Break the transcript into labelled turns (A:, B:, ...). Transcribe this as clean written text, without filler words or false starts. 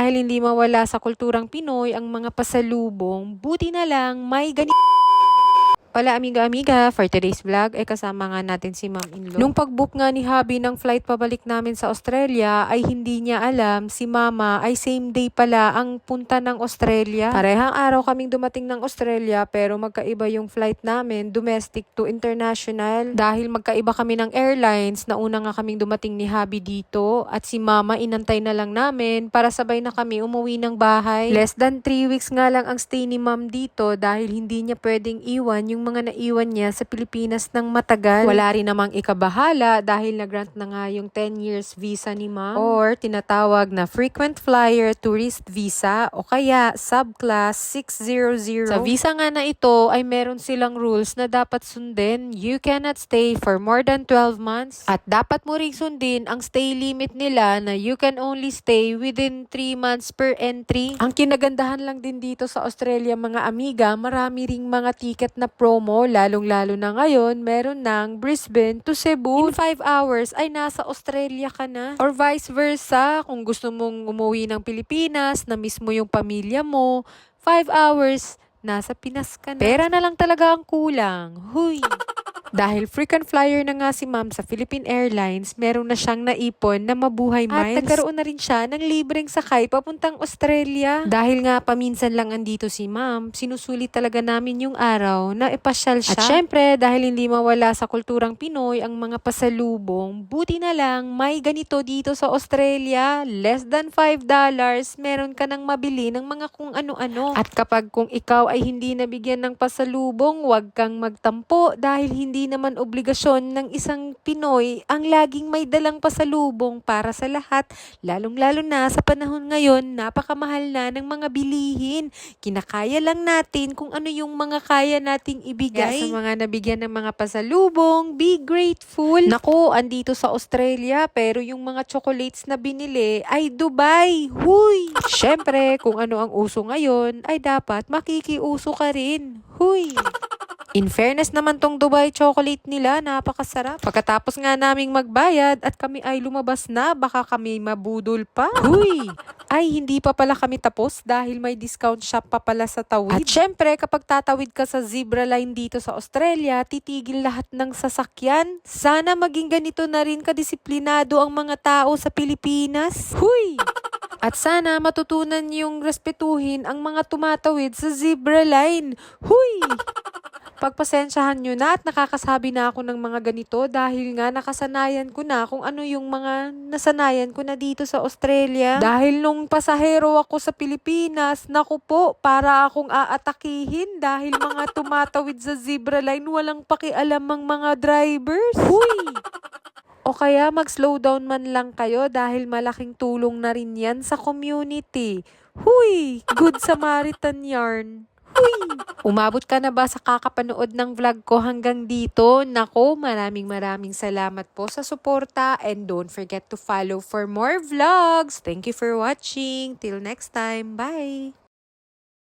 A: Dahil hindi mawala sa kulturang Pinoy ang mga pasalubong, buti na lang may ganito. Hola amiga-amiga, for today's vlog ay kasama nga natin si Ma'am-in-law. Nung pag-book nga ni Habi ng flight pabalik namin sa Australia ay hindi niya alam si Mama ay same day pala ang punta ng Australia. Parehang araw kaming dumating ng Australia pero magkaiba yung flight namin, domestic to international. Dahil magkaiba kami ng airlines, nauna nga kaming dumating ni Habi dito at si Mama inantay na lang namin para sabay na kami umuwi ng bahay. Less than 3 weeks nga lang ang stay ni Ma'am dito dahil hindi niya pwedeng iwan yung mga naiwan niya sa Pilipinas ng matagal. Wala rin namang ikabahala dahil na-grant na nga yung 10 years visa ni Ma'am or tinatawag na frequent flyer tourist visa o kaya subclass 600. Sa visa nga na ito ay meron silang rules na dapat sundin. You cannot stay for more than 12 months at dapat mo ring sundin ang stay limit nila na you can only stay within 3 months per entry. Ang kinagandahan lang din dito sa Australia mga amiga, marami ring mga ticket na promo, lalong-lalo na ngayon, meron ng Brisbane to Cebu. In 5 hours ay nasa Australia ka na. Or vice versa, kung gusto mong umuwi ng Pilipinas, na mismo yung pamilya mo, 5 hours, nasa Pinas ka na. Pera na lang talaga ang kulang. Huy! Dahil frequent flyer na nga si Ma'am sa Philippine Airlines, meron na siyang naipon na mabuhay miles. At nagkaroon na rin siya ng libreng sakay papuntang Australia. Dahil nga paminsan lang andito si Ma'am, sinusulit talaga namin yung araw na ipasyal siya. At syempre, dahil hindi mawala sa kulturang Pinoy ang mga pasalubong, buti na lang may ganito dito sa Australia. Less than $5, meron ka nang mabili ng mga kung ano-ano. At kapag kung ikaw ay hindi nabigyan ng pasalubong, huwag kang magtampo dahil hindi naman obligasyon ng isang Pinoy ang laging may dalang pasalubong para sa lahat. Lalong-lalo na sa panahon ngayon, napakamahal na ng mga bilihin. Kinakaya lang natin kung ano yung mga kaya nating ibigay. Sa mga nabigyan ng mga pasalubong, be grateful. Naku, andito sa Australia, pero yung mga chocolates na binili ay Dubai. Huy! Syempre, kung ano ang uso ngayon, ay dapat makikiuso ka rin. Huy! In fairness naman tong Dubai chocolate nila, napakasarap. Pagkatapos nga naming magbayad at kami ay lumabas na, baka kami mabudol pa. Huy! Ay, hindi pa pala kami tapos dahil may discount shop pa pala sa tawid. At syempre, kapag tatawid ka sa zebra line dito sa Australia, titigil lahat ng sasakyan. Sana maging ganito na rin kadisiplinado ang mga tao sa Pilipinas. Huy! At sana matutunan yung respetuhin ang mga tumatawid sa zebra line. Huy! Pagpasensyahan nyo na at nakakasabi na ako ng mga ganito dahil nga nakasanayan ko na kung ano yung mga nasanayan ko na dito sa Australia. Dahil nung pasahero ako sa Pilipinas, naku po, para akong aatakihin dahil mga tumatawid sa zebra line, walang pakialam ang mga drivers. Huy! O kaya mag-slow down man lang kayo dahil malaking tulong na rin yan sa community. Huy! Good Samaritan yarn. Huy! Umabot ka na ba sa kakapanood ng vlog ko hanggang dito? Nako, maraming salamat po sa suporta and don't forget to follow for more vlogs. Thank you for watching. Till next time. Bye!